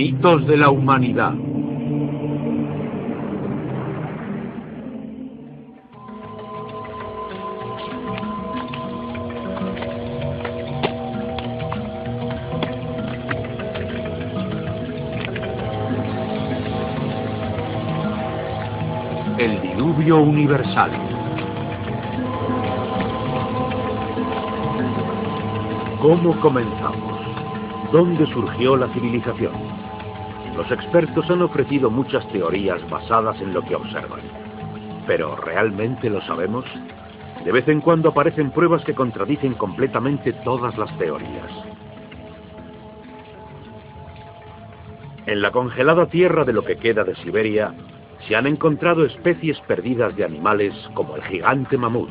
Mitos de la humanidad. El diluvio universal. ¿Cómo comenzamos? ¿Dónde surgió la civilización? Los expertos han ofrecido muchas teorías basadas en lo que observan. ¿Pero realmente lo sabemos? De vez en cuando aparecen pruebas que contradicen completamente todas las teorías. En la congelada tierra de lo que queda de Siberia, se han encontrado especies perdidas de animales como el gigante mamut,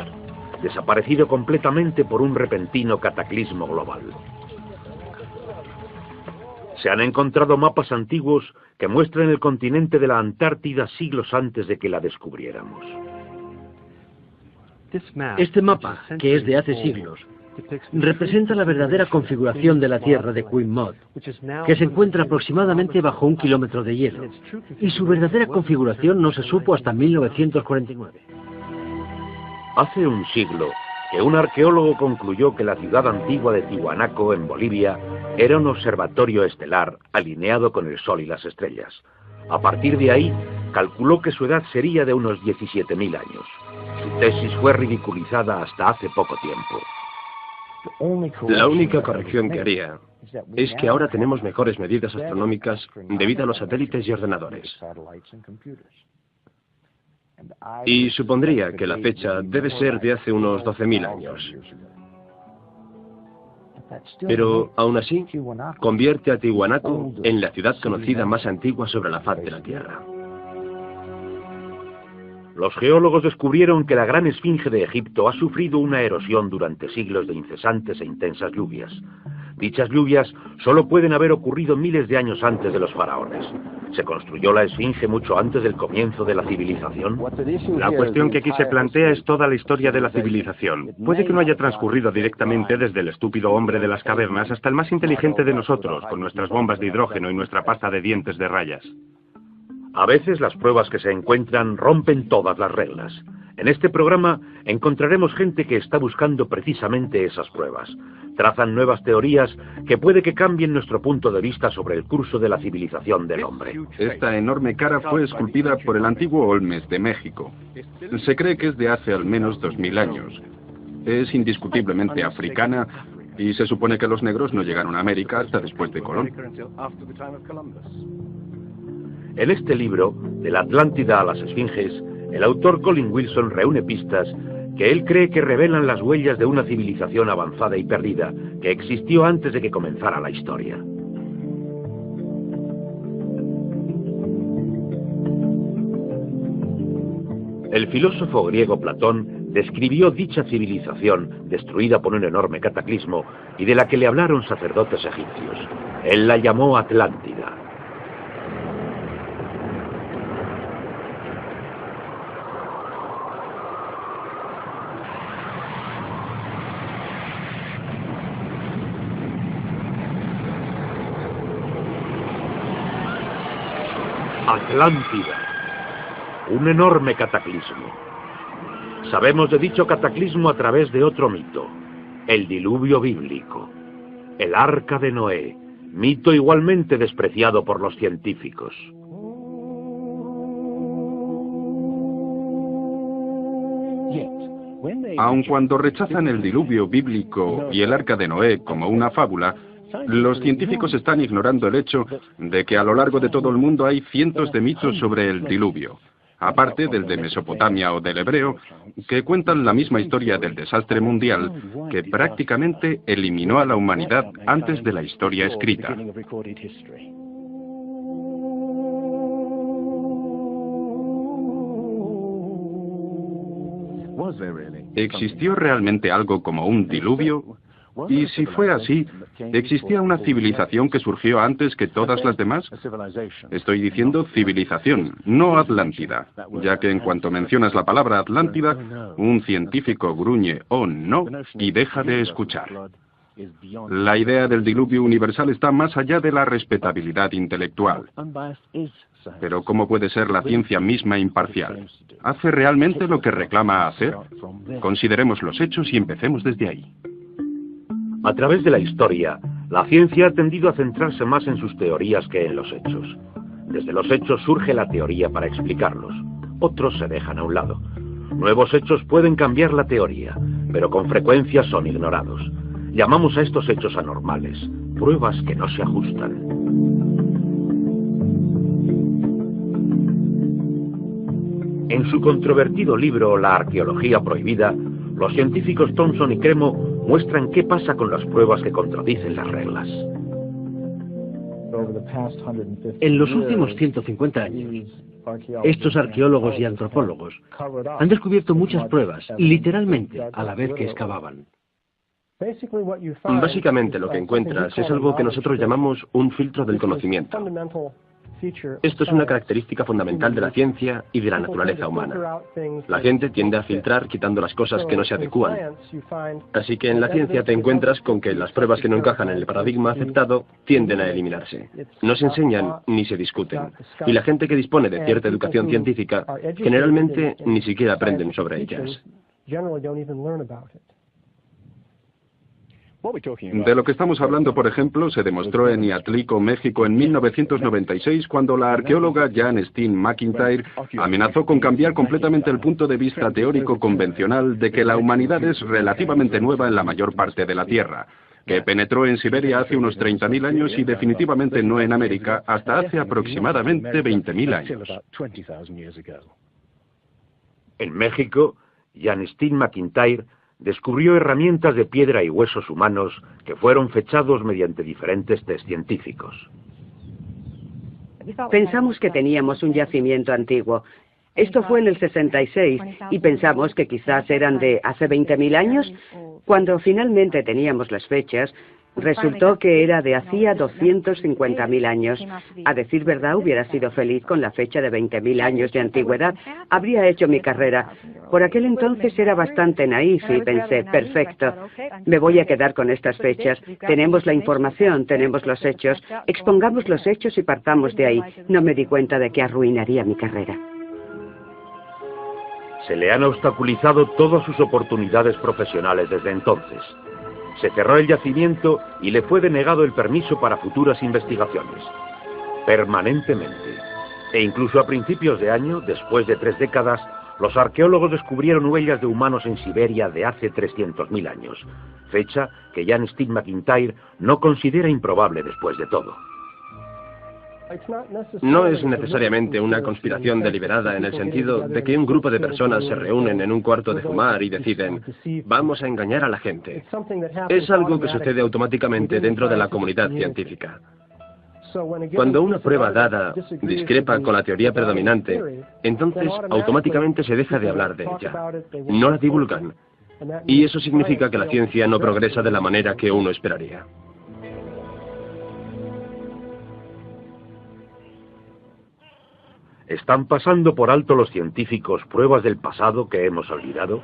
desaparecido completamente por un repentino cataclismo global. Se han encontrado mapas antiguos que muestran el continente de la Antártida siglos antes de que la descubriéramos. Este mapa, que es de hace siglos, representa la verdadera configuración de la Tierra de Queen Mod, que se encuentra aproximadamente bajo 1 kilómetro de hielo, y su verdadera configuración no se supo hasta 1949. Hace un siglo que un arqueólogo concluyó que la ciudad antigua de Tiwanaku, en Bolivia, era un observatorio estelar alineado con el Sol y las estrellas. A partir de ahí, calculó que su edad sería de unos 17.000 años. Su tesis fue ridiculizada hasta hace poco tiempo. La única corrección que haría es que ahora tenemos mejores medidas astronómicas debido a los satélites y ordenadores. Y supondría que la fecha debe ser de hace unos 12.000 años. Pero, aún así, convierte a Tiwanaku en la ciudad conocida más antigua sobre la faz de la Tierra. Los geólogos descubrieron que la gran esfinge de Egipto ha sufrido una erosión durante siglos de incesantes e intensas lluvias. Dichas lluvias solo pueden haber ocurrido miles de años antes de los faraones. ¿Se construyó la esfinge mucho antes del comienzo de la civilización? La cuestión que aquí se plantea es toda la historia de la civilización. Puede que no haya transcurrido directamente desde el estúpido hombre de las cavernas hasta el más inteligente de nosotros, con nuestras bombas de hidrógeno y nuestra pasta de dientes de rayas. A veces las pruebas que se encuentran rompen todas las reglas. En este programa encontraremos gente que está buscando precisamente esas pruebas. Trazan nuevas teorías que puede que cambien nuestro punto de vista sobre el curso de la civilización del hombre. Esta enorme cara fue esculpida por el antiguo Olmes de México. Se cree que es de hace al menos 2000 años. Es indiscutiblemente africana y se supone que los negros no llegaron a América hasta después de Colón. En este libro, de la Atlántida a las Esfinges, el autor Colin Wilson reúne pistas que él cree que revelan las huellas de una civilización avanzada y perdida que existió antes de que comenzara la historia. El filósofo griego Platón describió dicha civilización destruida por un enorme cataclismo y de la que le hablaron sacerdotes egipcios. Él la llamó Atlántida. Atlántida, un enorme cataclismo. Sabemos de dicho cataclismo a través de otro mito, el diluvio bíblico, el Arca de Noé, mito igualmente despreciado por los científicos. Aun cuando rechazan el diluvio bíblico y el Arca de Noé como una fábula, los científicos están ignorando el hecho de que a lo largo de todo el mundo hay cientos de mitos sobre el diluvio, aparte del de Mesopotamia o del hebreo, que cuentan la misma historia del desastre mundial que prácticamente eliminó a la humanidad antes de la historia escrita. ¿Existió realmente algo como un diluvio? Y si fue así, ¿existía una civilización que surgió antes que todas las demás? Estoy diciendo civilización, no Atlántida, ya que en cuanto mencionas la palabra Atlántida, un científico gruñe "oh no" y deja de escuchar. La idea del diluvio universal está más allá de la respetabilidad intelectual. Pero ¿cómo puede ser la ciencia misma imparcial? ¿Hace realmente lo que reclama hacer? Consideremos los hechos y empecemos desde ahí. A través de la historia, la ciencia ha tendido a centrarse más en sus teorías que en los hechos. Desde los hechos surge la teoría para explicarlos. Otros se dejan a un lado. Nuevos hechos pueden cambiar la teoría, pero con frecuencia son ignorados. Llamamos a estos hechos anormales, pruebas que no se ajustan. En su controvertido libro La arqueología prohibida, los científicos Thompson y Cremo muestran qué pasa con las pruebas que contradicen las reglas. En los últimos 150 años, estos arqueólogos y antropólogos han descubierto muchas pruebas, literalmente, a la vez que excavaban. Básicamente lo que encuentras es algo que nosotros llamamos un filtro del conocimiento. Esto es una característica fundamental de la ciencia y de la naturaleza humana. La gente tiende a filtrar quitando las cosas que no se adecúan. Así que en la ciencia te encuentras con que las pruebas que no encajan en el paradigma aceptado tienden a eliminarse. No se enseñan ni se discuten. Y la gente que dispone de cierta educación científica generalmente ni siquiera aprenden sobre ellas. De lo que estamos hablando, por ejemplo, se demostró en Iatlico, México, en 1996, cuando la arqueóloga Jan Steen McIntyre amenazó con cambiar completamente el punto de vista teórico convencional de que la humanidad es relativamente nueva en la mayor parte de la Tierra, que penetró en Siberia hace unos 30.000 años y definitivamente no en América hasta hace aproximadamente 20.000 años. En México, Jan Steen McIntyre descubrió herramientas de piedra y huesos humanos que fueron fechados mediante diferentes test científicos. Pensamos que teníamos un yacimiento antiguo. Esto fue en el 66 y pensamos que quizás eran de hace 20.000 años. Cuando finalmente teníamos las fechas, resultó que era de hacía 250.000 años. A decir verdad, hubiera sido feliz con la fecha de 20.000 años de antigüedad. Habría hecho mi carrera. Por aquel entonces era bastante naif y pensé, perfecto, me voy a quedar con estas fechas. Tenemos la información, tenemos los hechos. Expongamos los hechos y partamos de ahí. No me di cuenta de que arruinaría mi carrera. Se le han obstaculizado todas sus oportunidades profesionales desde entonces. Se cerró el yacimiento y le fue denegado el permiso para futuras investigaciones. Permanentemente. E incluso a principios de año, después de 3 décadas, los arqueólogos descubrieron huellas de humanos en Siberia de hace 300.000 años, fecha que Jan Steen McIntyre no considera improbable después de todo. No es necesariamente una conspiración deliberada en el sentido de que un grupo de personas se reúnen en un cuarto de fumar y deciden, vamos a engañar a la gente. Es algo que sucede automáticamente dentro de la comunidad científica. Cuando una prueba dada discrepa con la teoría predominante, entonces automáticamente se deja de hablar de ella. No la divulgan. Y eso significa que la ciencia no progresa de la manera que uno esperaría. ¿Están pasando por alto los científicos pruebas del pasado que hemos olvidado?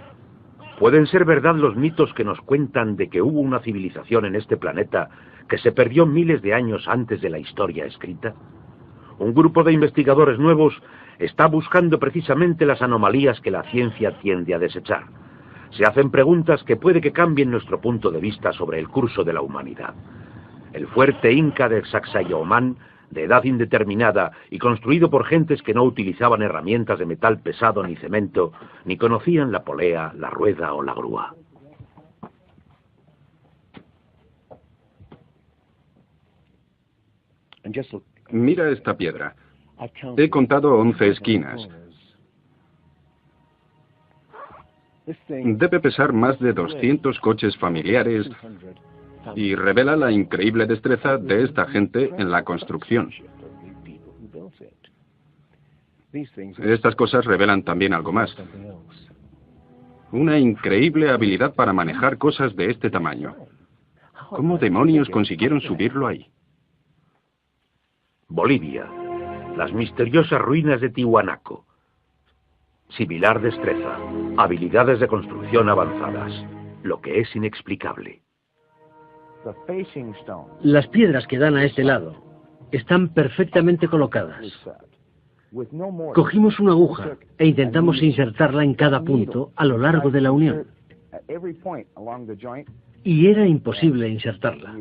¿Pueden ser verdad los mitos que nos cuentan de que hubo una civilización en este planeta que se perdió miles de años antes de la historia escrita? Un grupo de investigadores nuevos está buscando precisamente las anomalías que la ciencia tiende a desechar. Se hacen preguntas que puede que cambien nuestro punto de vista sobre el curso de la humanidad. El fuerte inca de Sacsayhuamán, de edad indeterminada y construido por gentes que no utilizaban herramientas de metal pesado ni cemento, ni conocían la polea, la rueda o la grúa. Mira esta piedra. He contado 11 esquinas. Debe pesar más de 200 coches familiares y revela la increíble destreza de esta gente en la construcción. Estas cosas revelan también algo más. Una increíble habilidad para manejar cosas de este tamaño. ¿Cómo demonios consiguieron subirlo ahí? Bolivia. Las misteriosas ruinas de Tiwanaku. Similar destreza. Habilidades de construcción avanzadas. Lo que es inexplicable. Las piedras que dan a este lado están perfectamente colocadas. Cogimos una aguja e intentamos insertarla en cada punto a lo largo de la unión. Y era imposible insertarla.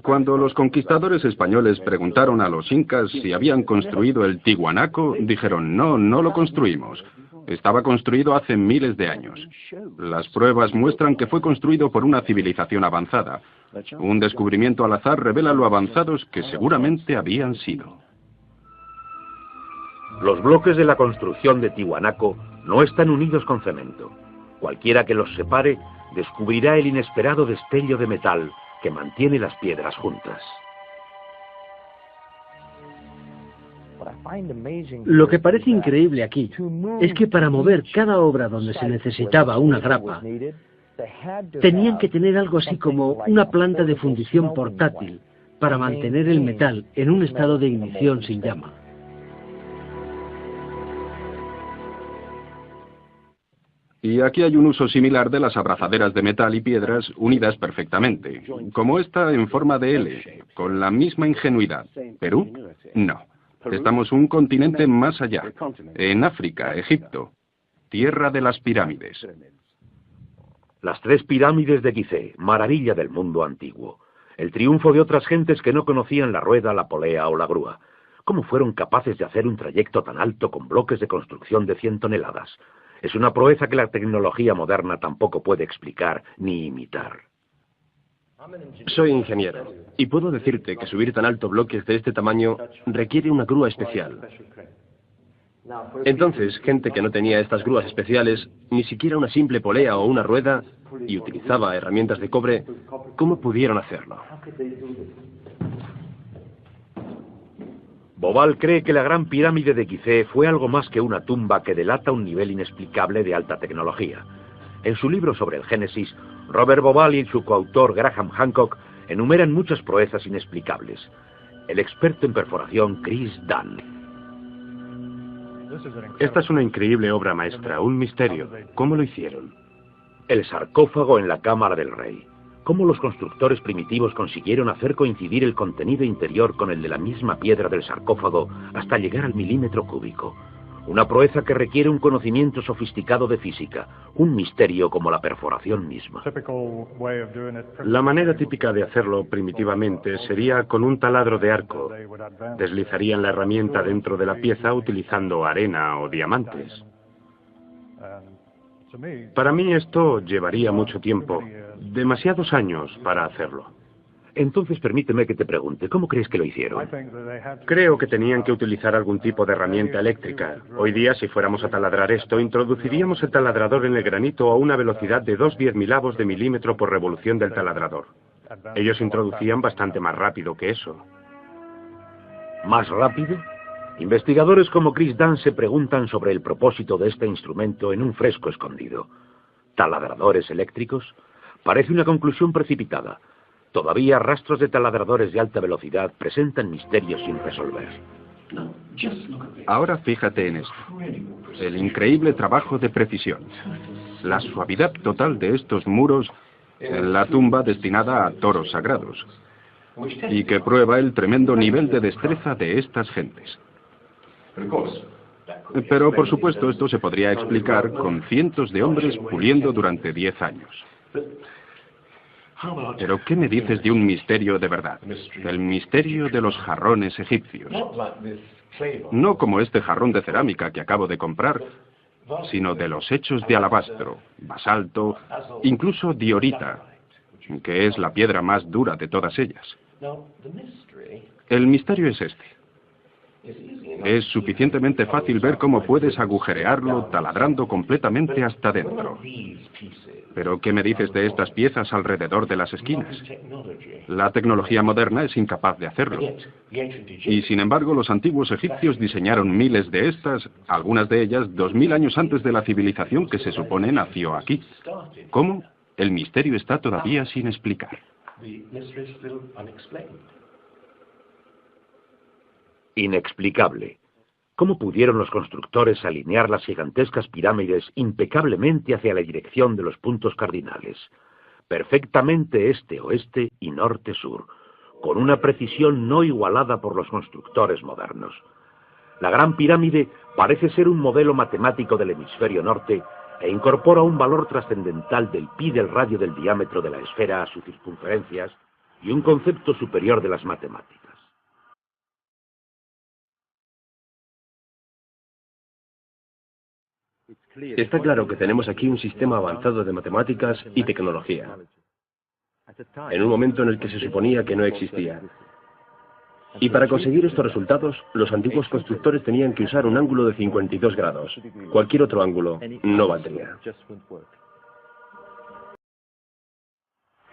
Cuando los conquistadores españoles preguntaron a los incas si habían construido el Tiwanaku, dijeron, no, no lo construimos. Estaba construido hace miles de años. Las pruebas muestran que fue construido por una civilización avanzada. Un descubrimiento al azar revela lo avanzados que seguramente habían sido. Los bloques de la construcción de Tiwanaku no están unidos con cemento. Cualquiera que los separe descubrirá el inesperado destello de metal que mantiene las piedras juntas. Lo que parece increíble aquí es que para mover cada obra donde se necesitaba una grapa, tenían que tener algo así como una planta de fundición portátil para mantener el metal en un estado de ignición sin llama. Y aquí hay un uso similar de las abrazaderas de metal y piedras unidas perfectamente, como esta en forma de L, con la misma ingenuidad. ¿Perú? No. Estamos un continente más allá, en África, Egipto, tierra de las pirámides. Las 3 pirámides de Gizeh, maravilla del mundo antiguo. El triunfo de otras gentes que no conocían la rueda, la polea o la grúa. ¿Cómo fueron capaces de hacer un trayecto tan alto con bloques de construcción de 100 toneladas? Es una proeza que la tecnología moderna tampoco puede explicar ni imitar. Soy ingeniero y puedo decirte que subir tan alto bloques de este tamaño requiere una grúa especial. Entonces, gente que no tenía estas grúas especiales, ni siquiera una simple polea o una rueda, y utilizaba herramientas de cobre, ¿cómo pudieron hacerlo? Bobal cree que la Gran Pirámide de Gizeh fue algo más que una tumba que delata un nivel inexplicable de alta tecnología. En su libro sobre el Génesis, Robert Bobal y su coautor Graham Hancock enumeran muchas proezas inexplicables. El experto en perforación Chris Dunn. Esta es una increíble obra maestra, un misterio. ¿Cómo lo hicieron? El sarcófago en la cámara del rey. ¿Cómo los constructores primitivos consiguieron hacer coincidir el contenido interior con el de la misma piedra del sarcófago hasta llegar al milímetro cúbico? Una proeza que requiere un conocimiento sofisticado de física, un misterio como la perforación misma. La manera típica de hacerlo primitivamente sería con un taladro de arco. Deslizarían la herramienta dentro de la pieza utilizando arena o diamantes. Para mí esto llevaría mucho tiempo, demasiados años para hacerlo. Entonces permíteme que te pregunte, ¿cómo crees que lo hicieron? Creo que tenían que utilizar algún tipo de herramienta eléctrica. Hoy día, si fuéramos a taladrar esto, introduciríamos el taladrador en el granito a una velocidad de 2/10.000 de milímetro por revolución del taladrador. Ellos introducían bastante más rápido que eso. ¿Más rápido? Investigadores como Chris Dunn se preguntan sobre el propósito de este instrumento en un fresco escondido. ¿Taladradores eléctricos? Parece una conclusión precipitada. Todavía rastros de taladradores de alta velocidad presentan misterios sin resolver. Ahora fíjate en esto. El increíble trabajo de precisión. La suavidad total de estos muros en la tumba destinada a toros sagrados. Y que prueba el tremendo nivel de destreza de estas gentes. Pero, por supuesto, esto se podría explicar con cientos de hombres puliendo durante 10 años. Pero, ¿qué me dices de un misterio de verdad? El misterio de los jarrones egipcios. No como este jarrón de cerámica que acabo de comprar, sino de los hechos de alabastro, basalto, incluso diorita, que es la piedra más dura de todas ellas. El misterio es este. Es suficientemente fácil ver cómo puedes agujerearlo taladrando completamente hasta dentro. Pero, ¿qué me dices de estas piezas alrededor de las esquinas? La tecnología moderna es incapaz de hacerlo. Y, sin embargo, los antiguos egipcios diseñaron miles de estas, algunas de ellas 2000 años antes de la civilización que se supone nació aquí. ¿Cómo? El misterio está todavía sin explicar. Inexplicable. ¿Cómo pudieron los constructores alinear las gigantescas pirámides impecablemente hacia la dirección de los puntos cardinales? Perfectamente este-oeste y norte-sur, con una precisión no igualada por los constructores modernos. La Gran Pirámide parece ser un modelo matemático del hemisferio norte e incorpora un valor trascendental del pi del radio del diámetro de la esfera a sus circunferencias y un concepto superior de las matemáticas. Está claro que tenemos aquí un sistema avanzado de matemáticas y tecnología, en un momento en el que se suponía que no existía. Y para conseguir estos resultados, los antiguos constructores tenían que usar un ángulo de 52 grados. Cualquier otro ángulo no valdría.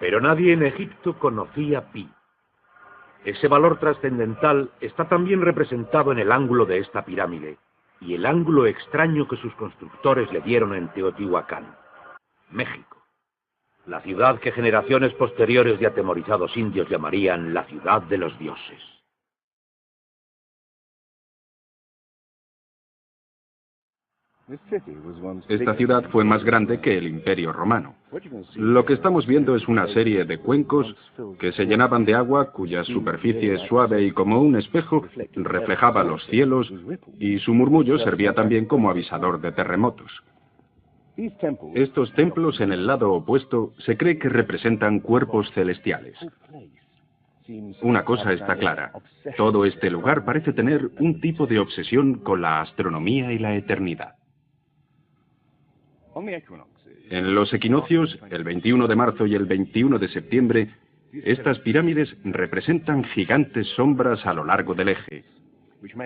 Pero nadie en Egipto conocía pi. Ese valor trascendental está también representado en el ángulo de esta pirámide y el ángulo extraño que sus constructores le dieron en Teotihuacán, México, la ciudad que generaciones posteriores de atemorizados indios llamarían la ciudad de los dioses. Esta ciudad fue más grande que el Imperio Romano. Lo que estamos viendo es una serie de cuencos que se llenaban de agua, cuya superficie suave y como un espejo reflejaba los cielos, y su murmullo servía también como avisador de terremotos. Estos templos en el lado opuesto se cree que representan cuerpos celestiales. Una cosa está clara: todo este lugar parece tener un tipo de obsesión con la astronomía y la eternidad. En los equinoccios, el 21 de marzo y el 21 de septiembre, estas pirámides representan gigantes sombras a lo largo del eje,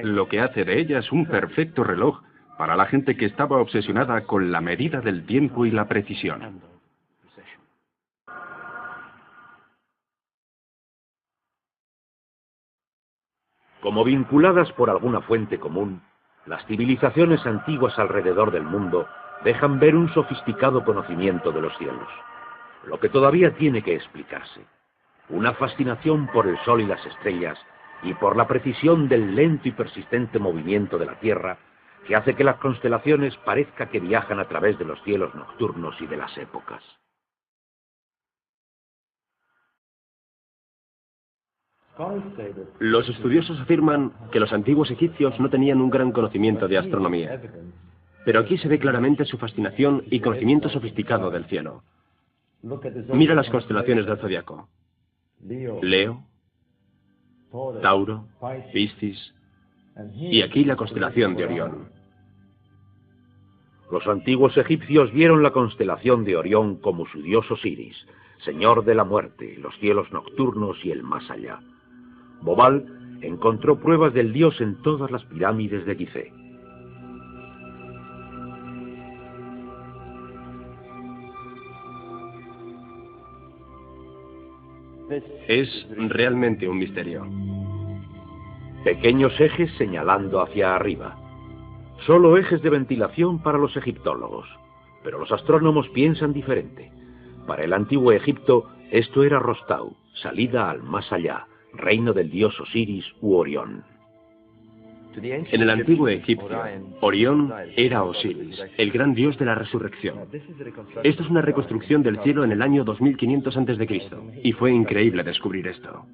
lo que hace de ellas un perfecto reloj para la gente que estaba obsesionada con la medida del tiempo y la precisión. Como vinculadas por alguna fuente común, las civilizaciones antiguas alrededor del mundo dejan ver un sofisticado conocimiento de los cielos, lo que todavía tiene que explicarse. Una fascinación por el sol y las estrellas y por la precisión del lento y persistente movimiento de la Tierra que hace que las constelaciones parezca que viajan a través de los cielos nocturnos y de las épocas. Los estudiosos afirman que los antiguos egipcios no tenían un gran conocimiento de astronomía, pero aquí se ve claramente su fascinación y conocimiento sofisticado del cielo. Mira las constelaciones del zodiaco: Leo, Tauro, Piscis, y aquí la constelación de Orión. Los antiguos egipcios vieron la constelación de Orión como su dios Osiris, señor de la muerte, los cielos nocturnos y el más allá. Bobal encontró pruebas del dios en todas las pirámides de Gizeh. Es realmente un misterio. Pequeños ejes señalando hacia arriba. Solo ejes de ventilación para los egiptólogos. Pero los astrónomos piensan diferente. Para el antiguo Egipto, esto era Rostau, salida al más allá, reino del dios Osiris u Orión. En el antiguo Egipto, Orión era Osiris, el gran dios de la resurrección. Esto es una reconstrucción del cielo en el año 2500 a.C., y fue increíble descubrir esto.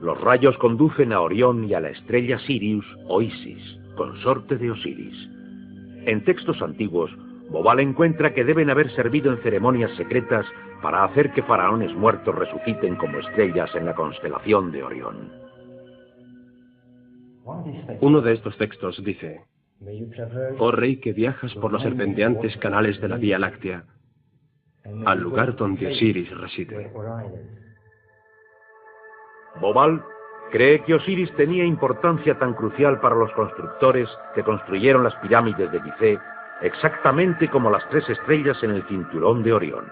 Los rayos conducen a Orión y a la estrella Sirius o Isis, consorte de Osiris. En textos antiguos, Bobal encuentra que deben haber servido en ceremonias secretas para hacer que faraones muertos resuciten como estrellas en la constelación de Orión. Uno de estos textos dice: «Oh rey que viajas por los serpenteantes canales de la Vía Láctea, al lugar donde Osiris reside». Bobal cree que Osiris tenía importancia tan crucial para los constructores que construyeron las pirámides de Gizeh, exactamente como las 3 estrellas en el cinturón de Orión.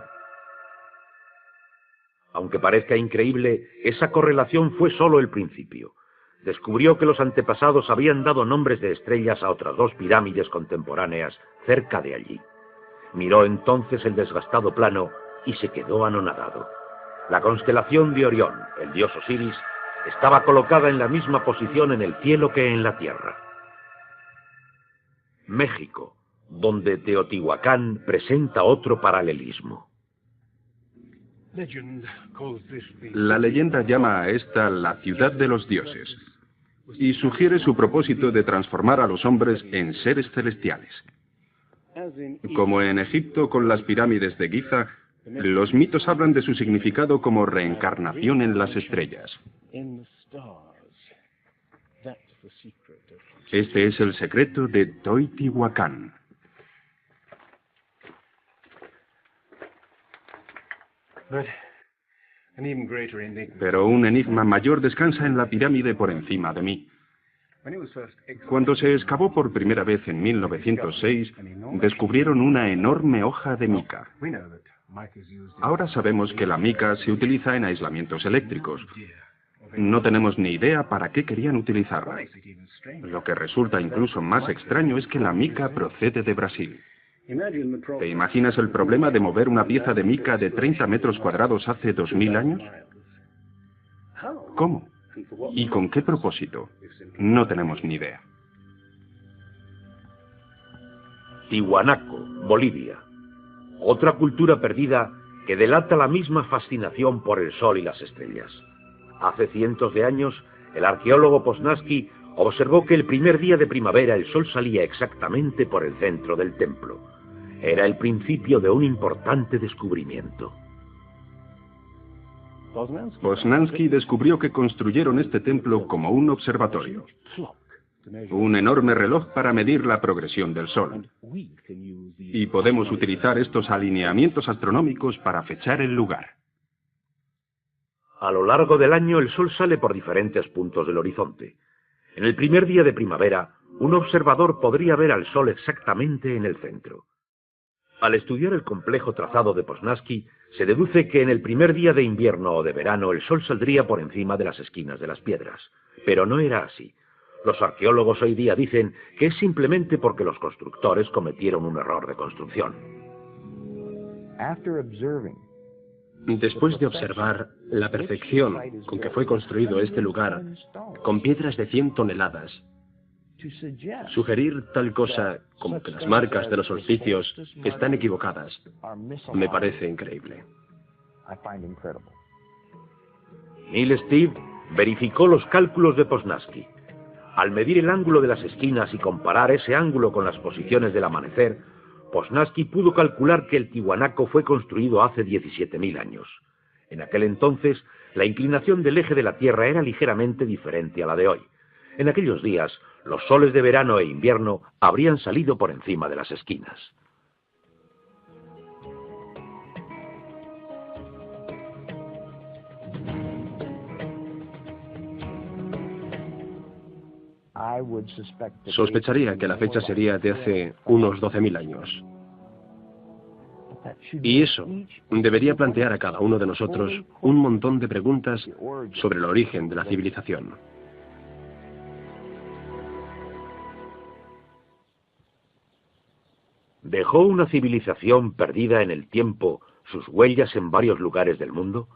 Aunque parezca increíble, esa correlación fue solo el principio. Descubrió que los antepasados habían dado nombres de estrellas a otras 2 pirámides contemporáneas cerca de allí. Miró entonces el desgastado plano y se quedó anonadado. La constelación de Orión, el dios Osiris, estaba colocada en la misma posición en el cielo que en la tierra. México, donde Teotihuacán presenta otro paralelismo. La leyenda llama a esta la ciudad de los dioses y sugiere su propósito de transformar a los hombres en seres celestiales. Como en Egipto con las pirámides de Giza, los mitos hablan de su significado como reencarnación en las estrellas. Este es el secreto de Teotihuacán. Pero un enigma mayor descansa en la pirámide por encima de mí. Cuando se excavó por primera vez en 1906, descubrieron una enorme hoja de mica. Ahora sabemos que la mica se utiliza en aislamientos eléctricos. No tenemos ni idea para qué querían utilizarla. Lo que resulta incluso más extraño es que la mica procede de Brasil. ¿Te imaginas el problema de mover una pieza de mica de 30 metros cuadrados hace 2000 años? ¿Cómo? ¿Y con qué propósito? No tenemos ni idea. Tiwanaku, Bolivia. Otra cultura perdida que delata la misma fascinación por el sol y las estrellas. Hace cientos de años, el arqueólogo Poznański observó que el primer día de primavera el sol salía exactamente por el centro del templo. Era el principio de un importante descubrimiento. Poznański descubrió que construyeron este templo como un observatorio. Un enorme reloj para medir la progresión del sol. Y podemos utilizar estos alineamientos astronómicos para fechar el lugar. A lo largo del año el sol sale por diferentes puntos del horizonte. En el primer día de primavera, un observador podría ver al sol exactamente en el centro. Al estudiar el complejo trazado de Poznański, se deduce que en el primer día de invierno o de verano el sol saldría por encima de las esquinas de las piedras. Pero no era así. Los arqueólogos hoy día dicen que es simplemente porque los constructores cometieron un error de construcción. Después de observar la perfección con que fue construido este lugar, con piedras de 100 toneladas, sugerir tal cosa como que las marcas de los solsticios están equivocadas me parece increíble. Neil Steve verificó los cálculos de Poznański. Al medir el ángulo de las esquinas y comparar ese ángulo con las posiciones del amanecer, Poznański pudo calcular que el Tiwanaku fue construido hace 17.000 años. En aquel entonces, la inclinación del eje de la Tierra era ligeramente diferente a la de hoy. En aquellos días, los soles de verano e invierno habrían salido por encima de las esquinas. Sospecharía que la fecha sería de hace unos 12.000 años. Y eso debería plantear a cada uno de nosotros un montón de preguntas sobre el origen de la civilización. ¿Dejó una civilización perdida en el tiempo sus huellas en varios lugares del mundo?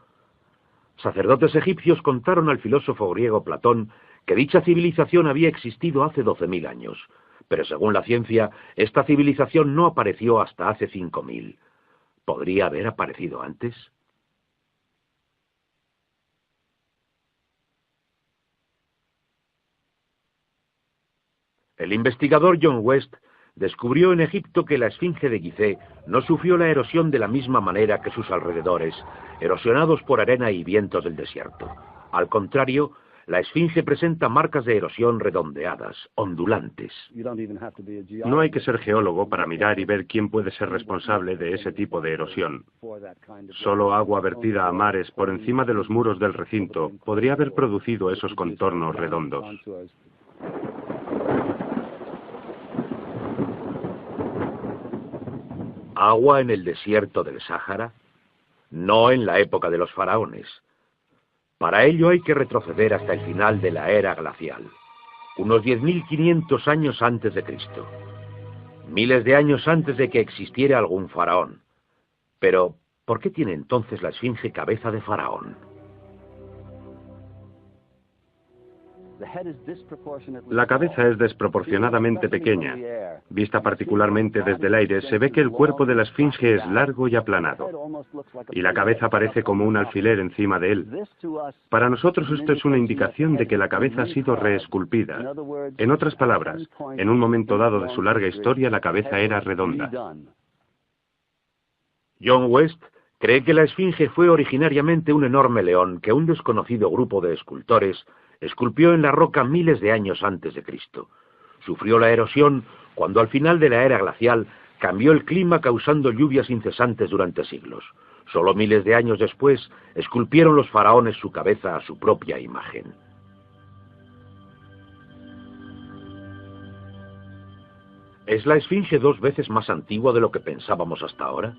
Sacerdotes egipcios contaron al filósofo griego Platón que dicha civilización había existido hace 12.000 años, pero según la ciencia, esta civilización no apareció hasta hace 5.000. ¿Podría haber aparecido antes? El investigador John West descubrió en Egipto que la esfinge de Gizeh no sufrió la erosión de la misma manera que sus alrededores, erosionados por arena y vientos del desierto. Al contrario, la esfinge presenta marcas de erosión redondeadas, ondulantes. No hay que ser geólogo para mirar y ver quién puede ser responsable de ese tipo de erosión. Solo agua vertida a mares por encima de los muros del recinto podría haber producido esos contornos redondos. ¿Agua en el desierto del Sáhara? No en la época de los faraones. Para ello hay que retroceder hasta el final de la era glacial, unos 10.500 años antes de Cristo. Miles de años antes de que existiera algún faraón. Pero, ¿por qué tiene entonces la esfinge cabeza de faraón? La cabeza es desproporcionadamente pequeña. Vista particularmente desde el aire, se ve que el cuerpo de la esfinge es largo y aplanado, y la cabeza parece como un alfiler encima de él. Para nosotros esto es una indicación de que la cabeza ha sido reesculpida. En otras palabras, en un momento dado de su larga historia, la cabeza era redonda. John West cree que la esfinge fue originariamente un enorme león que un desconocido grupo de escultores esculpió en la roca miles de años antes de Cristo. Sufrió la erosión cuando al final de la era glacial cambió el clima causando lluvias incesantes durante siglos. Solo miles de años después esculpieron los faraones su cabeza a su propia imagen. ¿Es la esfinge 2 veces más antigua de lo que pensábamos hasta ahora?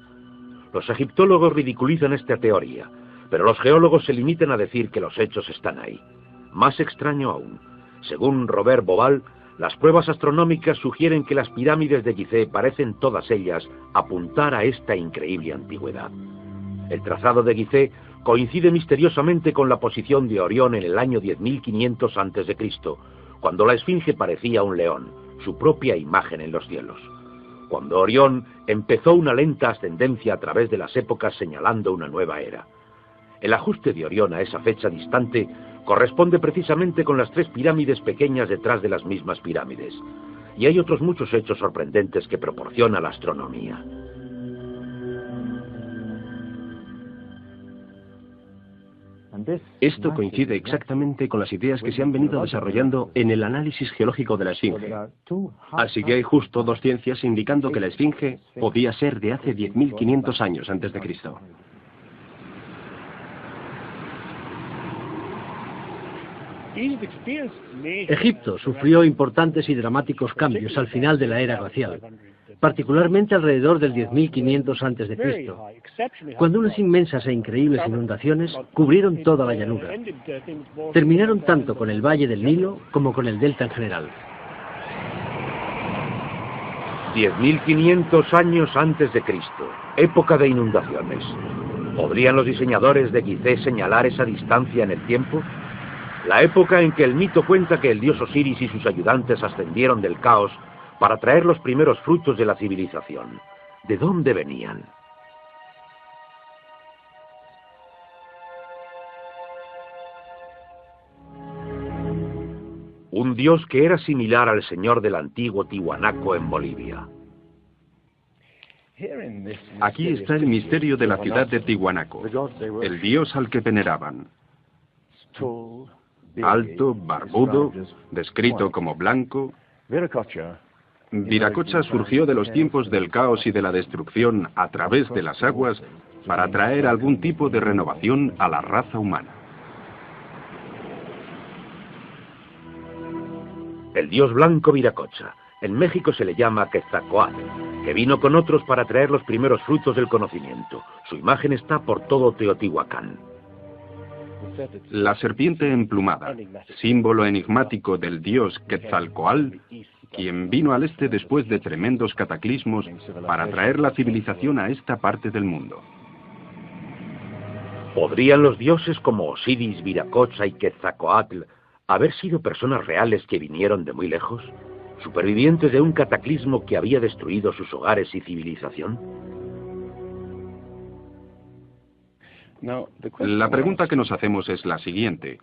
Los egiptólogos ridiculizan esta teoría, pero los geólogos se limitan a decir que los hechos están ahí. Más extraño aún, según Robert Bauval, las pruebas astronómicas sugieren que las pirámides de Gizeh parecen todas ellas apuntar a esta increíble antigüedad. El trazado de Gizeh coincide misteriosamente con la posición de Orión en el año 10.500 a.C., cuando la esfinge parecía un león, su propia imagen en los cielos. Cuando Orión empezó una lenta ascendencia a través de las épocas señalando una nueva era. El ajuste de Orión a esa fecha distante corresponde precisamente con las 3 pirámides pequeñas detrás de las mismas pirámides. Y hay otros muchos hechos sorprendentes que proporciona la astronomía. Esto coincide exactamente con las ideas que se han venido desarrollando en el análisis geológico de la esfinge. Así que hay justo 2 ciencias indicando que la esfinge podía ser de hace 10.500 años antes de Cristo. Egipto sufrió importantes y dramáticos cambios al final de la era glacial, particularmente alrededor del 10.500 a.C., cuando unas inmensas e increíbles inundaciones cubrieron toda la llanura. Terminaron tanto con el valle del Nilo como con el delta en general. 10.500 años antes de Cristo, época de inundaciones. ¿Podrían los diseñadores de Gizeh señalar esa distancia en el tiempo? La época en que el mito cuenta que el dios Osiris y sus ayudantes ascendieron del caos para traer los primeros frutos de la civilización. ¿De dónde venían? Un dios que era similar al señor del antiguo Tiwanaku en Bolivia. Aquí está el misterio de la ciudad de Tiwanaku, el dios al que veneraban. Alto, barbudo, descrito como blanco. Viracocha surgió de los tiempos del caos y de la destrucción a través de las aguas para traer algún tipo de renovación a la raza humana. El dios blanco Viracocha. En México se le llama Quetzalcóatl, que vino con otros para traer los primeros frutos del conocimiento. Su imagen está por todo Teotihuacán. La serpiente emplumada, símbolo enigmático del dios Quetzalcóatl, quien vino al este después de tremendos cataclismos para traer la civilización a esta parte del mundo. ¿Podrían los dioses como Osiris, Viracocha y Quetzalcóatl haber sido personas reales que vinieron de muy lejos? ¿Supervivientes de un cataclismo que había destruido sus hogares y civilización? La pregunta que nos hacemos es la siguiente.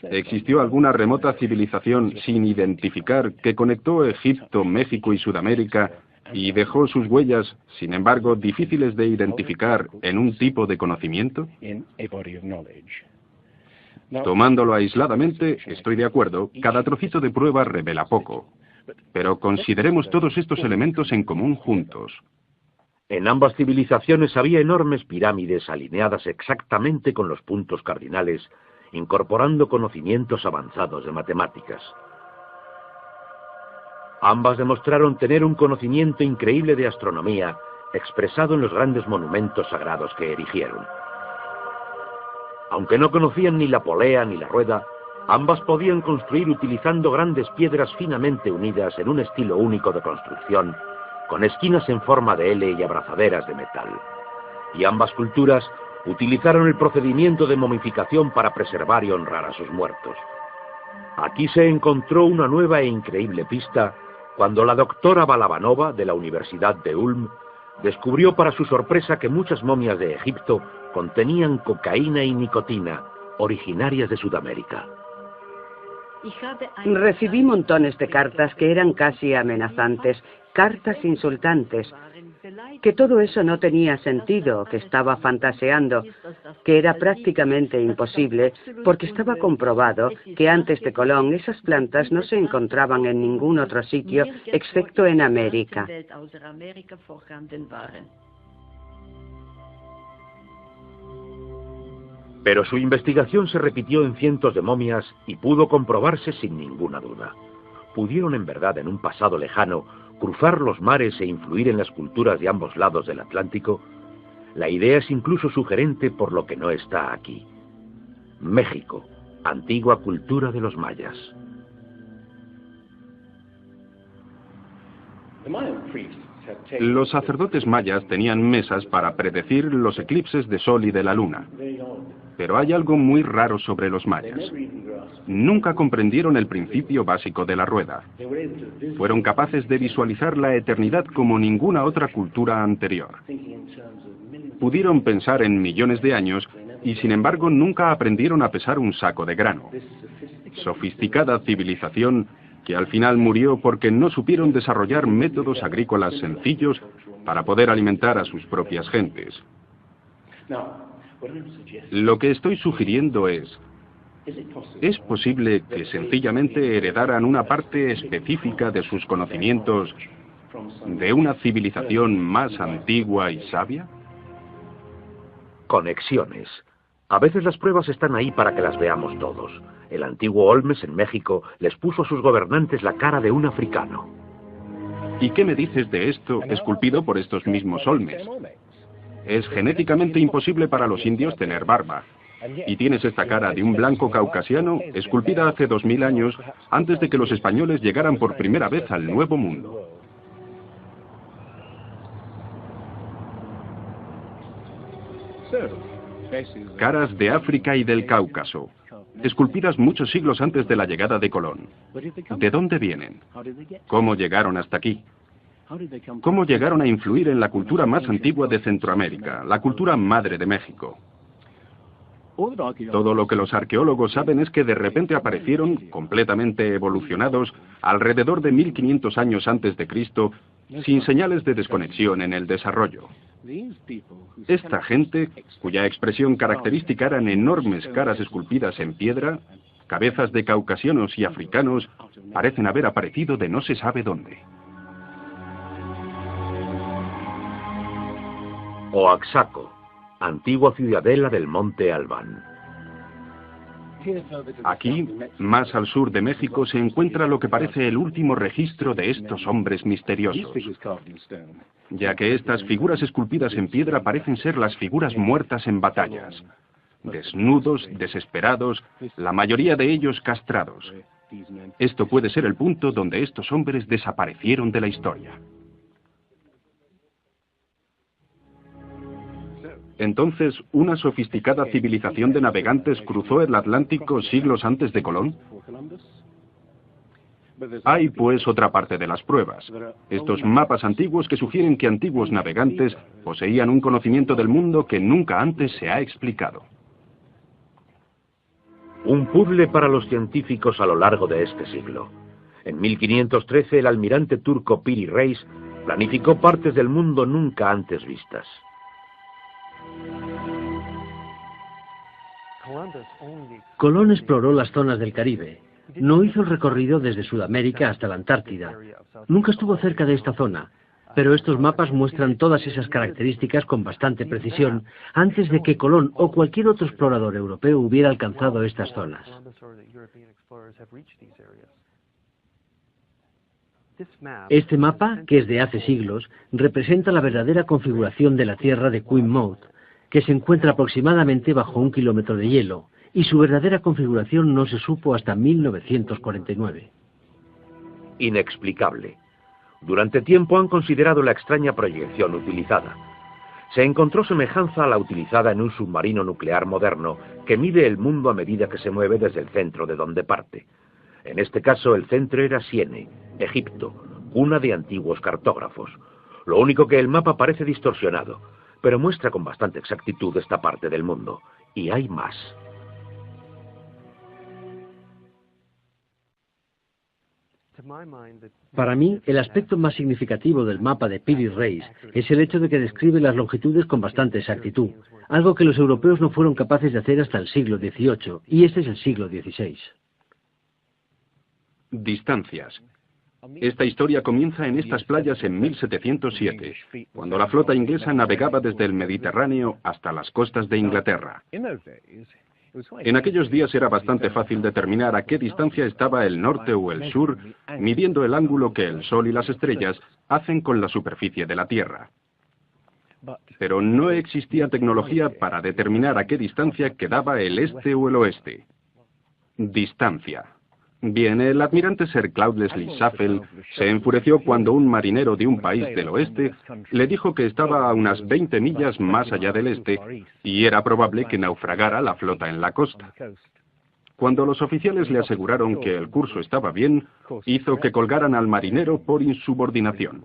¿Existió alguna remota civilización sin identificar que conectó Egipto, México y Sudamérica y dejó sus huellas, sin embargo, difíciles de identificar en un tipo de conocimiento? Tomándolo aisladamente, estoy de acuerdo, cada trocito de prueba revela poco. Pero consideremos todos estos elementos en común juntos. En ambas civilizaciones había enormes pirámides alineadas exactamente con los puntos cardinales, incorporando conocimientos avanzados de matemáticas. Ambas demostraron tener un conocimiento increíble de astronomía, expresado en los grandes monumentos sagrados que erigieron. Aunque no conocían ni la polea ni la rueda, ambas podían construir utilizando grandes piedras finamente unidas en un estilo único de construcción, con esquinas en forma de L y abrazaderas de metal. Y ambas culturas utilizaron el procedimiento de momificación para preservar y honrar a sus muertos. Aquí se encontró una nueva e increíble pista cuando la doctora Balabanova, de la Universidad de Ulm, descubrió para su sorpresa que muchas momias de Egipto contenían cocaína y nicotina, originarias de Sudamérica. Recibí montones de cartas que eran casi amenazantes, cartas insultantes, que todo eso no tenía sentido, que estaba fantaseando, que era prácticamente imposible, porque estaba comprobado que antes de Colón esas plantas no se encontraban en ningún otro sitio excepto en América. Pero su investigación se repitió en cientos de momias y pudo comprobarse sin ninguna duda. Pudieron en verdad en un pasado lejano cruzar los mares e influir en las culturas de ambos lados del Atlántico. La idea es incluso sugerente por lo que no está aquí. México, antigua cultura de los mayas. Los sacerdotes mayas tenían mesas para predecir los eclipses de sol y de la luna. Pero hay algo muy raro sobre los mayas. Nunca comprendieron el principio básico de la rueda. Fueron capaces de visualizar la eternidad como ninguna otra cultura anterior. Pudieron pensar en millones de años y sin embargo nunca aprendieron a pesar un saco de grano. Sofisticada civilización que al final murió porque no supieron desarrollar métodos agrícolas sencillos para poder alimentar a sus propias gentes. Lo que estoy sugiriendo ¿es posible que sencillamente heredaran una parte específica de sus conocimientos de una civilización más antigua y sabia? Conexiones. A veces las pruebas están ahí para que las veamos todos. El antiguo Olmes en México les puso a sus gobernantes la cara de un africano. ¿Y qué me dices de esto esculpido por estos mismos Olmes? Es genéticamente imposible para los indios tener barba. Y tienes esta cara de un blanco caucasiano esculpida hace 2000 años, antes de que los españoles llegaran por primera vez al Nuevo Mundo. Caras de África y del Cáucaso, esculpidas muchos siglos antes de la llegada de Colón. ¿De dónde vienen? ¿Cómo llegaron hasta aquí? ¿Cómo llegaron a influir en la cultura más antigua de Centroamérica, la cultura madre de México? Todo lo que los arqueólogos saben es que de repente aparecieron, completamente evolucionados, alrededor de 1500 años antes de Cristo, sin señales de desconexión en el desarrollo. Esta gente, cuya expresión característica eran enormes caras esculpidas en piedra, cabezas de caucasianos y africanos, parecen haber aparecido de no se sabe dónde. Oaxaco, antigua ciudadela del monte Albán. Aquí, más al sur de México, se encuentra lo que parece el último registro de estos hombres misteriosos, ya que estas figuras esculpidas en piedra parecen ser las figuras muertas en batallas, desnudos, desesperados, la mayoría de ellos castrados. Esto puede ser el punto donde estos hombres desaparecieron de la historia. Entonces, ¿una sofisticada civilización de navegantes cruzó el Atlántico siglos antes de Colón? Hay, pues, otra parte de las pruebas. Estos mapas antiguos que sugieren que antiguos navegantes poseían un conocimiento del mundo que nunca antes se ha explicado. Un puzzle para los científicos a lo largo de este siglo. En 1513, el almirante turco Piri Reis planificó partes del mundo nunca antes vistas. Colón exploró las zonas del Caribe. No hizo el recorrido desde Sudamérica hasta la Antártida. Nunca estuvo cerca de esta zona, pero estos mapas muestran todas esas características con bastante precisión antes de que Colón o cualquier otro explorador europeo hubiera alcanzado estas zonas. Este mapa, que es de hace siglos, representa la verdadera configuración de la Tierra de Queen Maud, que se encuentra aproximadamente bajo 1 kilómetro de hielo, y su verdadera configuración no se supo hasta 1949. Inexplicable. Durante tiempo han considerado la extraña proyección utilizada. Se encontró semejanza a la utilizada en un submarino nuclear moderno que mide el mundo a medida que se mueve desde el centro de donde parte. En este caso, el centro era Siene, Egipto, cuna de antiguos cartógrafos. Lo único que el mapa parece distorsionado, pero muestra con bastante exactitud esta parte del mundo. Y hay más. Para mí, el aspecto más significativo del mapa de Piri Reis es el hecho de que describe las longitudes con bastante exactitud, algo que los europeos no fueron capaces de hacer hasta el siglo XVIII, y este es el siglo XVI. Distancias. Esta historia comienza en estas playas en 1707, cuando la flota inglesa navegaba desde el Mediterráneo hasta las costas de Inglaterra. En aquellos días era bastante fácil determinar a qué distancia estaba el norte o el sur, midiendo el ángulo que el Sol y las estrellas hacen con la superficie de la Tierra. Pero no existía tecnología para determinar a qué distancia quedaba el este o el oeste. Distancia. Bien, el almirante Sir Cloudesley Shuffle se enfureció cuando un marinero de un país del oeste le dijo que estaba a unas 20 millas más allá del este y era probable que naufragara la flota en la costa. Cuando los oficiales le aseguraron que el curso estaba bien, hizo que colgaran al marinero por insubordinación.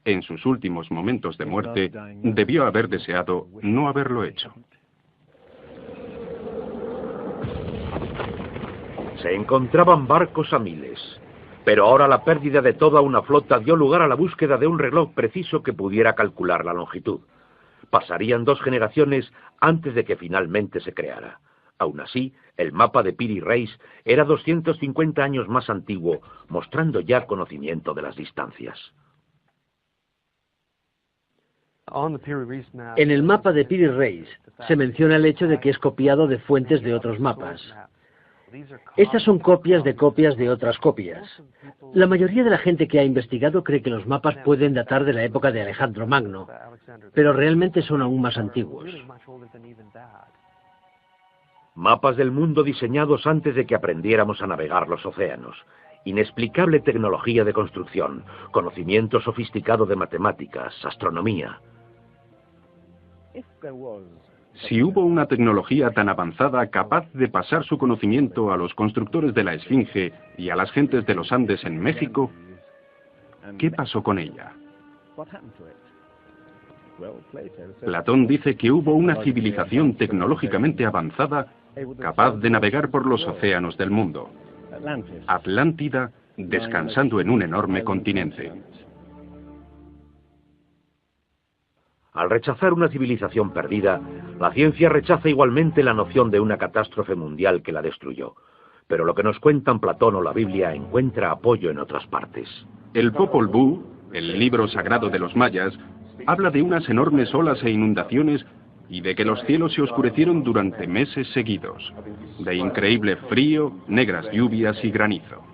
En sus últimos momentos de muerte, debió haber deseado no haberlo hecho. Se encontraban barcos a miles, pero ahora la pérdida de toda una flota dio lugar a la búsqueda de un reloj preciso que pudiera calcular la longitud. Pasarían 2 generaciones antes de que finalmente se creara. Aún así, el mapa de Piri Reis era 250 años más antiguo, mostrando ya conocimiento de las distancias. En el mapa de Piri Reis se menciona el hecho de que es copiado de fuentes de otros mapas. Estas son copias de otras copias. La mayoría de la gente que ha investigado cree que los mapas pueden datar de la época de Alejandro Magno, pero realmente son aún más antiguos. Mapas del mundo diseñados antes de que aprendiéramos a navegar los océanos. Inexplicable tecnología de construcción, conocimiento sofisticado de matemáticas, astronomía. Si hubo una tecnología tan avanzada capaz de pasar su conocimiento a los constructores de la Esfinge y a las gentes de los Andes en México, ¿qué pasó con ella? Platón dice que hubo una civilización tecnológicamente avanzada capaz de navegar por los océanos del mundo. Atlántida, descansando en un enorme continente. Al rechazar una civilización perdida, la ciencia rechaza igualmente la noción de una catástrofe mundial que la destruyó. Pero lo que nos cuentan Platón o la Biblia encuentra apoyo en otras partes. El Popol Vuh, el libro sagrado de los mayas, habla de unas enormes olas e inundaciones y de que los cielos se oscurecieron durante meses seguidos, de increíble frío, negras lluvias y granizo.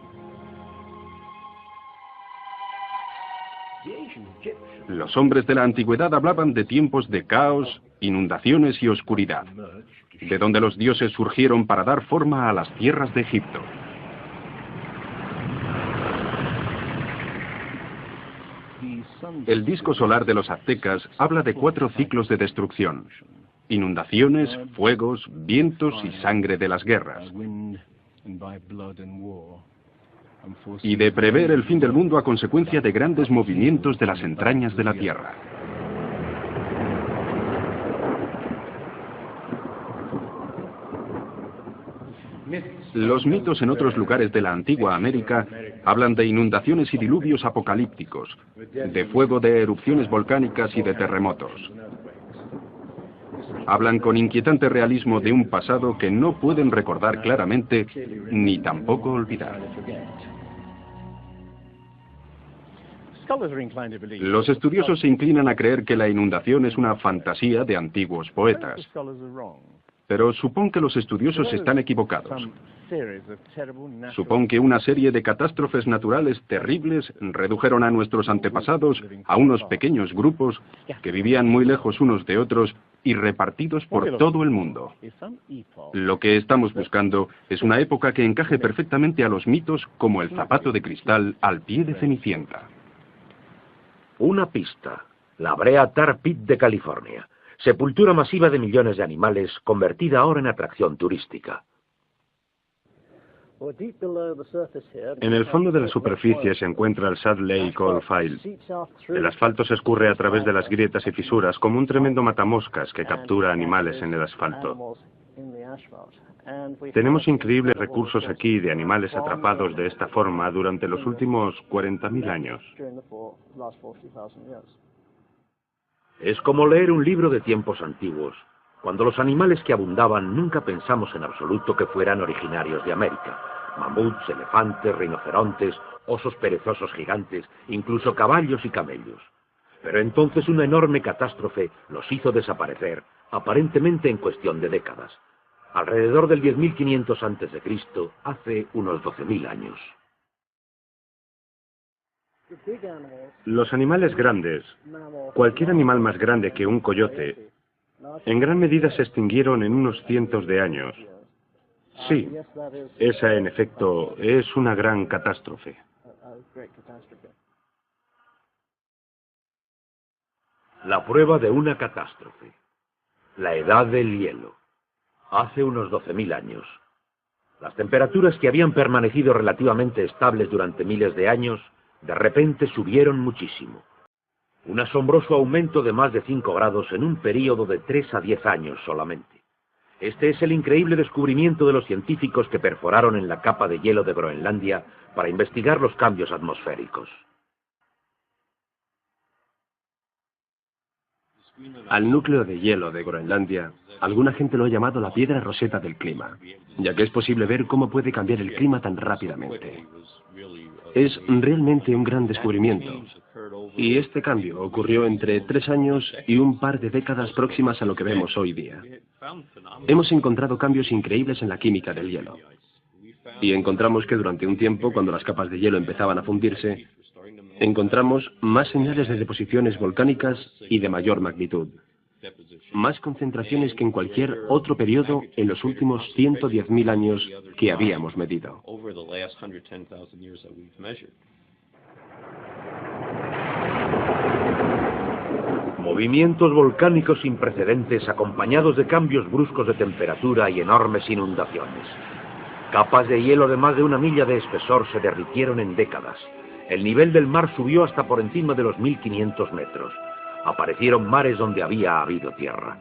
Los hombres de la antigüedad hablaban de tiempos de caos, inundaciones y oscuridad, de donde los dioses surgieron para dar forma a las tierras de Egipto. El disco solar de los aztecas habla de 4 ciclos de destrucción: inundaciones, fuegos, vientos y sangre de las guerras. Y de prever el fin del mundo a consecuencia de grandes movimientos de las entrañas de la Tierra. Los mitos en otros lugares de la antigua América hablan de inundaciones y diluvios apocalípticos, de fuego de erupciones volcánicas y de terremotos. Hablan con inquietante realismo de un pasado que no pueden recordar claramente ni tampoco olvidar. Los estudiosos se inclinan a creer que la inundación es una fantasía de antiguos poetas. Pero supón que los estudiosos están equivocados. Supón que una serie de catástrofes naturales terribles redujeron a nuestros antepasados a unos pequeños grupos que vivían muy lejos unos de otros y repartidos por todo el mundo. Lo que estamos buscando es una época que encaje perfectamente a los mitos como el zapato de cristal al pie de Cenicienta. Una pista, la Brea Tar Pit de California. Sepultura masiva de millones de animales, convertida ahora en atracción turística. En el fondo de la superficie se encuentra el Salt Lake Oil Field. El asfalto se escurre a través de las grietas y fisuras como un tremendo matamoscas que captura animales en el asfalto. Tenemos increíbles recursos aquí de animales atrapados de esta forma durante los últimos 40.000 años. Es como leer un libro de tiempos antiguos. Cuando los animales que abundaban nunca pensamos en absoluto que fueran originarios de América. Mamuts, elefantes, rinocerontes, osos perezosos gigantes, incluso caballos y camellos. Pero entonces una enorme catástrofe los hizo desaparecer, aparentemente en cuestión de décadas. Alrededor del 10.500 a.C., hace unos 12.000 años. Los animales grandes, cualquier animal más grande que un coyote, en gran medida se extinguieron en unos cientos de años. Sí, esa en efecto es una gran catástrofe. La prueba de una catástrofe. La edad del hielo. Hace unos 12.000 años. Las temperaturas que habían permanecido relativamente estables durante miles de años, de repente subieron muchísimo. Un asombroso aumento de más de 5 grados en un período de 3 a 10 años solamente. Este es el increíble descubrimiento de los científicos que perforaron en la capa de hielo de Groenlandia para investigar los cambios atmosféricos. Al núcleo de hielo de Groenlandia, alguna gente lo ha llamado la piedra roseta del clima, ya que es posible ver cómo puede cambiar el clima tan rápidamente. Es realmente un gran descubrimiento. Y este cambio ocurrió entre 3 años y un par de décadas próximas a lo que vemos hoy día. Hemos encontrado cambios increíbles en la química del hielo. Y encontramos que durante un tiempo, cuando las capas de hielo empezaban a fundirse, encontramos más señales de deposiciones volcánicas y de mayor magnitud. Más concentraciones que en cualquier otro periodo en los últimos 110.000 años que habíamos medido. Movimientos volcánicos sin precedentes acompañados de cambios bruscos de temperatura y enormes inundaciones. Capas de hielo de más de 1 milla de espesor se derritieron en décadas. El nivel del mar subió hasta por encima de los 1.500 metros. Aparecieron mares donde había habido tierra.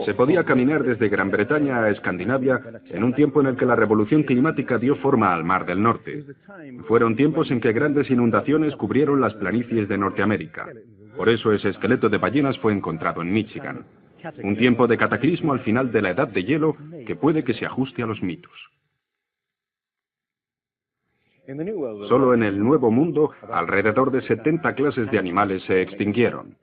Se podía caminar desde Gran Bretaña a Escandinavia en un tiempo en el que la revolución climática dio forma al Mar del Norte. Fueron tiempos en que grandes inundaciones cubrieron las planicies de Norteamérica. Por eso ese esqueleto de ballenas fue encontrado en Michigan. Un tiempo de cataclismo al final de la edad de hielo que puede que se ajuste a los mitos. Solo en el Nuevo Mundo, alrededor de 70 clases de animales se extinguieron.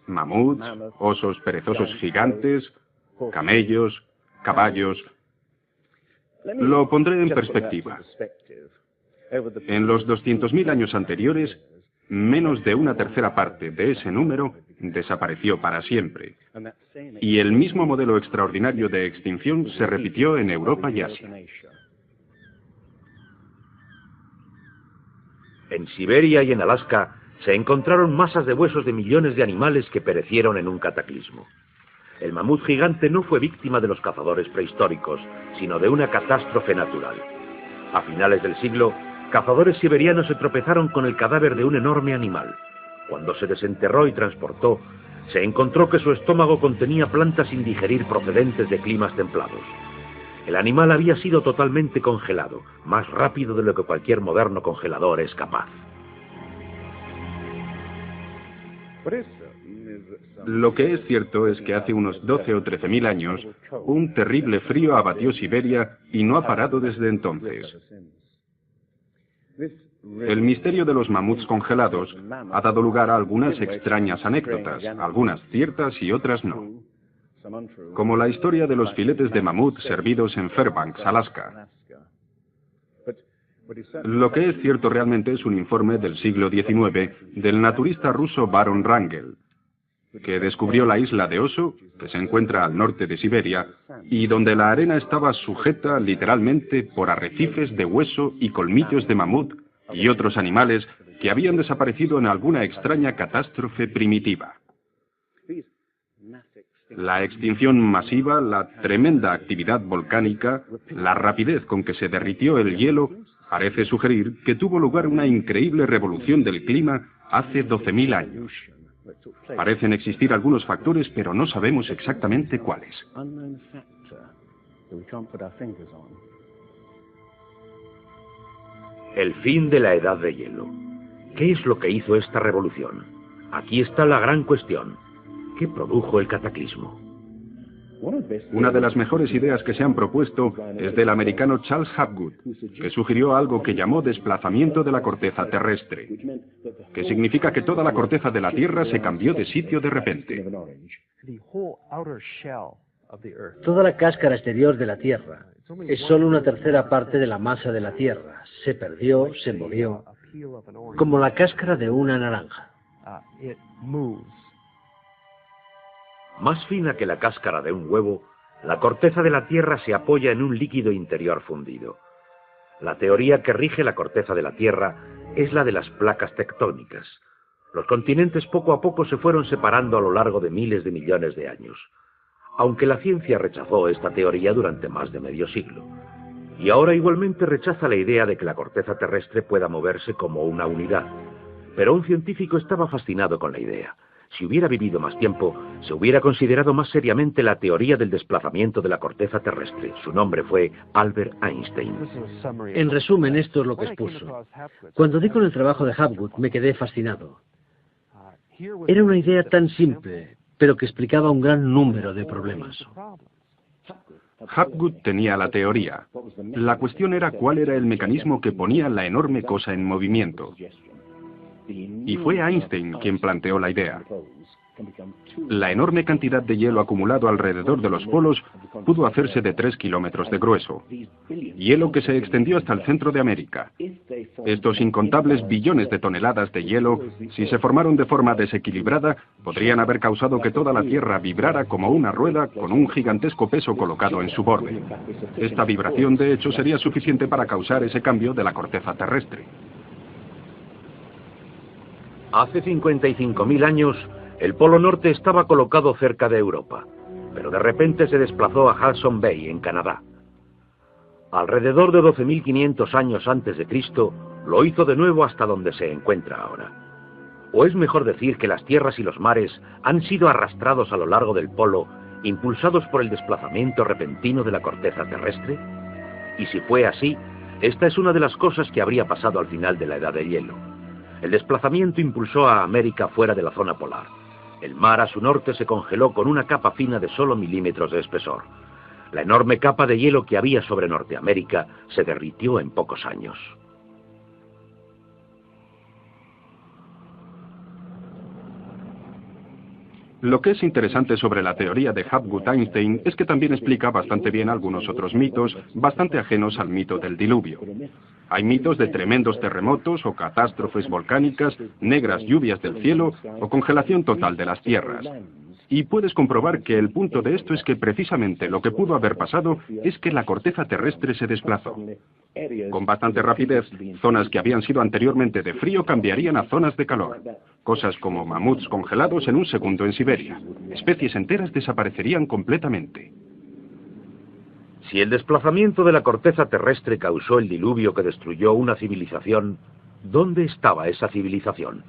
Mamuts, osos perezosos gigantes, camellos, caballos. Lo pondré en perspectiva. En los 200.000 años anteriores, menos de 1/3 parte de ese número desapareció para siempre. Y el mismo modelo extraordinario de extinción se repitió en Europa y Asia. En Siberia y en Alaska se encontraron masas de huesos de millones de animales que perecieron en un cataclismo. El mamut gigante no fue víctima de los cazadores prehistóricos, sino de una catástrofe natural. A finales del siglo, cazadores siberianos se tropezaron con el cadáver de un enorme animal. Cuando se desenterró y transportó, se encontró que su estómago contenía plantas sin digerir procedentes de climas templados. El animal había sido totalmente congelado, más rápido de lo que cualquier moderno congelador es capaz. Lo que es cierto es que hace unos 12 o 13.000 años, un terrible frío abatió Siberia y no ha parado desde entonces. El misterio de los mamuts congelados ha dado lugar a algunas extrañas anécdotas, algunas ciertas y otras no. Como la historia de los filetes de mamut servidos en Fairbanks, Alaska. Lo que es cierto realmente es un informe del siglo XIX del naturista ruso Baron Wrangel, que descubrió la isla de Oso, que se encuentra al norte de Siberia, y donde la arena estaba sujeta literalmente por arrecifes de hueso y colmillos de mamut y otros animales que habían desaparecido en alguna extraña catástrofe primitiva. La extinción masiva, la tremenda actividad volcánica, la rapidez con que se derritió el hielo, parece sugerir que tuvo lugar una increíble revolución del clima hace 12.000 años. Parecen existir algunos factores, pero no sabemos exactamente cuáles. El fin de la edad de hielo. ¿Qué es lo que hizo esta revolución? Aquí está la gran cuestión. ¿Qué produjo el cataclismo? Una de las mejores ideas que se han propuesto es del americano Charles Hapgood, que sugirió algo que llamó desplazamiento de la corteza terrestre, que significa que toda la corteza de la Tierra se cambió de sitio de repente. Toda la cáscara exterior de la Tierra es solo una tercera parte de la masa de la Tierra. Se perdió, se movió, como la cáscara de una naranja. Más fina que la cáscara de un huevo, la corteza de la Tierra se apoya en un líquido interior fundido. La teoría que rige la corteza de la Tierra es la de las placas tectónicas. Los continentes poco a poco se fueron separando a lo largo de miles de millones de años, aunque la ciencia rechazó esta teoría durante más de medio siglo. Y ahora igualmente rechaza la idea de que la corteza terrestre pueda moverse como una unidad. Pero un científico estaba fascinado con la idea. Si hubiera vivido más tiempo, se hubiera considerado más seriamente la teoría del desplazamiento de la corteza terrestre. Su nombre fue Albert Einstein. En resumen, esto es lo que expuso. Cuando di con el trabajo de Hapgood, me quedé fascinado. Era una idea tan simple, pero que explicaba un gran número de problemas. Hapgood tenía la teoría. La cuestión era cuál era el mecanismo que ponía la enorme cosa en movimiento. Y fue Einstein quien planteó la idea. La enorme cantidad de hielo acumulado alrededor de los polos pudo hacerse de 3 kilómetros de grueso. Hielo que se extendió hasta el centro de América. Estos incontables billones de toneladas de hielo, si se formaron de forma desequilibrada, podrían haber causado que toda la Tierra vibrara como una rueda con un gigantesco peso colocado en su borde. Esta vibración, de hecho, sería suficiente para causar ese cambio de la corteza terrestre. Hace 55.000 años, el Polo Norte estaba colocado cerca de Europa, pero de repente se desplazó a Hudson Bay, en Canadá. Alrededor de 12.500 años antes de Cristo, lo hizo de nuevo hasta donde se encuentra ahora. ¿O es mejor decir que las tierras y los mares han sido arrastrados a lo largo del polo, impulsados por el desplazamiento repentino de la corteza terrestre? Y si fue así, esta es una de las cosas que habría pasado al final de la Edad de Hielo. El desplazamiento impulsó a América fuera de la zona polar. El mar a su norte se congeló con una capa fina de solo milímetros de espesor. La enorme capa de hielo que había sobre Norteamérica se derritió en pocos años. Lo que es interesante sobre la teoría de Hapgood-Einstein es que también explica bastante bien algunos otros mitos, bastante ajenos al mito del diluvio. Hay mitos de tremendos terremotos o catástrofes volcánicas, negras lluvias del cielo o congelación total de las tierras. Y puedes comprobar que el punto de esto es que precisamente lo que pudo haber pasado es que la corteza terrestre se desplazó. Con bastante rapidez, zonas que habían sido anteriormente de frío cambiarían a zonas de calor. Cosas como mamuts congelados en un segundo en Siberia. Especies enteras desaparecerían completamente. Si el desplazamiento de la corteza terrestre causó el diluvio que destruyó una civilización, ¿dónde estaba esa civilización?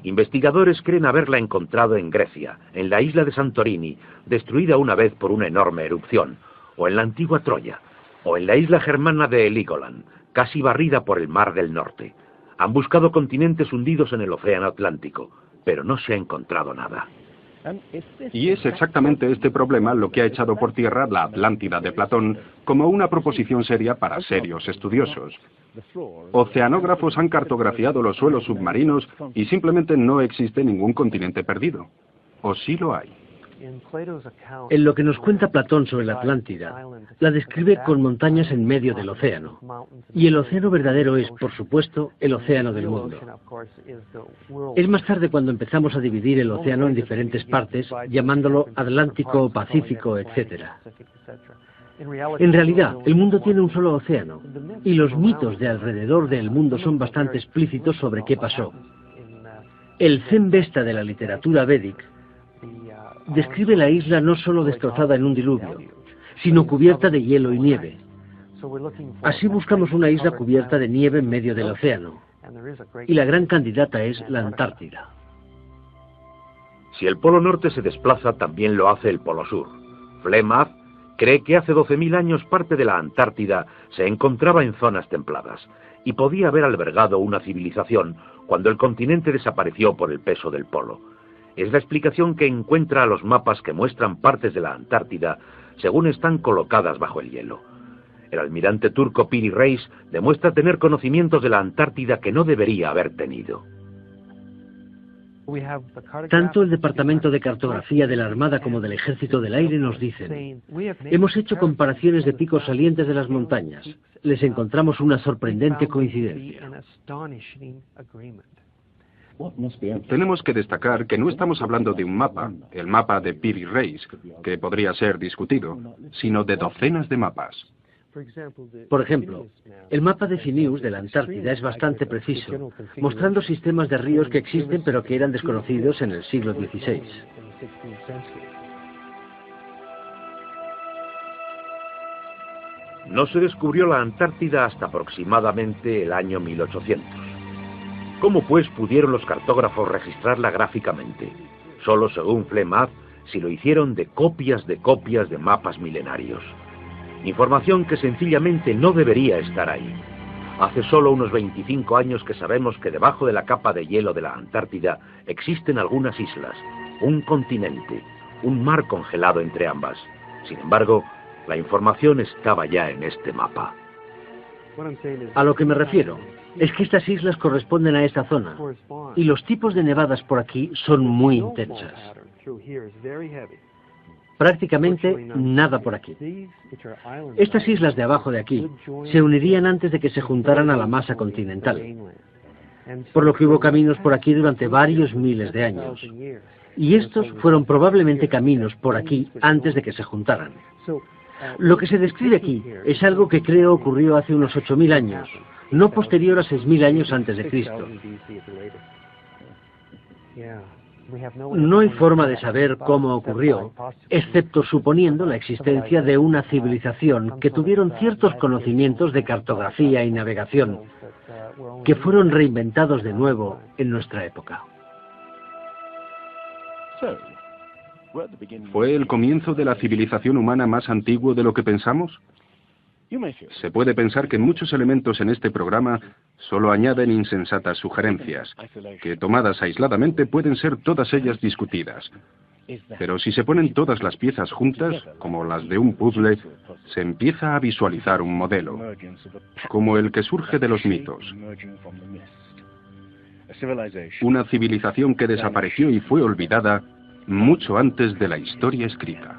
Investigadores creen haberla encontrado en Grecia, en la isla de Santorini, destruida una vez por una enorme erupción, o en la antigua Troya, o en la isla germana de Heligoland, casi barrida por el Mar del Norte. Han buscado continentes hundidos en el Océano Atlántico, pero no se ha encontrado nada. Y es exactamente este problema lo que ha echado por tierra la Atlántida de Platón como una proposición seria para serios estudiosos. Oceanógrafos han cartografiado los suelos submarinos y simplemente no existe ningún continente perdido. ¿O sí lo hay? En lo que nos cuenta Platón sobre la Atlántida, la describe con montañas en medio del océano. Y el océano verdadero es, por supuesto, el océano del mundo. Es más tarde cuando empezamos a dividir el océano en diferentes partes, llamándolo Atlántico, Pacífico, etc. En realidad, el mundo tiene un solo océano, y los mitos de alrededor del mundo son bastante explícitos sobre qué pasó. El Zen Vesta de la literatura védica describe la isla no solo destrozada en un diluvio, sino cubierta de hielo y nieve. Así buscamos una isla cubierta de nieve en medio del océano, y la gran candidata es la Antártida. Si el Polo Norte se desplaza, también lo hace el Polo Sur. Flemeth cree que hace 12.000 años parte de la Antártida se encontraba en zonas templadas y podía haber albergado una civilización cuando el continente desapareció por el peso del polo. Es la explicación que encuentra a los mapas que muestran partes de la Antártida según están colocadas bajo el hielo. El almirante turco Piri Reis demuestra tener conocimientos de la Antártida que no debería haber tenido. Tanto el Departamento de Cartografía de la Armada como del Ejército del Aire nos dicen: hemos hecho comparaciones de picos salientes de las montañas. Les encontramos una sorprendente coincidencia. Tenemos que destacar que no estamos hablando de un mapa, el mapa de Piri Reis, que podría ser discutido, sino de docenas de mapas. Por ejemplo, el mapa de Phineus de la Antártida es bastante preciso, mostrando sistemas de ríos que existen pero que eran desconocidos en el siglo XVI. No se descubrió la Antártida hasta aproximadamente el año 1800. ¿Cómo pues pudieron los cartógrafos registrarla gráficamente? Solo según Flemeth, si lo hicieron de copias de mapas milenarios. Información que sencillamente no debería estar ahí. Hace solo unos 25 años que sabemos que debajo de la capa de hielo de la Antártida existen algunas islas, un continente, un mar congelado entre ambas. Sin embargo, la información estaba ya en este mapa. A lo que me refiero es que estas islas corresponden a esta zona, y los tipos de nevadas por aquí son muy intensas. Prácticamente nada por aquí. Estas islas de abajo de aquí se unirían antes de que se juntaran a la masa continental, por lo que hubo caminos por aquí durante varios miles de años. Y estos fueron probablemente caminos por aquí antes de que se juntaran. Lo que se describe aquí es algo que creo ocurrió hace unos 8.000 años, no posterior a 6.000 años antes de Cristo. No hay forma de saber cómo ocurrió, excepto suponiendo la existencia de una civilización que tuvieron ciertos conocimientos de cartografía y navegación, que fueron reinventados de nuevo en nuestra época. ¿Fue el comienzo de la civilización humana más antiguo de lo que pensamos? Se puede pensar que muchos elementos en este programa solo añaden insensatas sugerencias, que tomadas aisladamente pueden ser todas ellas discutidas. Pero si se ponen todas las piezas juntas, como las de un puzzle, se empieza a visualizar un modelo, como el que surge de los mitos. Una civilización que desapareció y fue olvidada mucho antes de la historia escrita.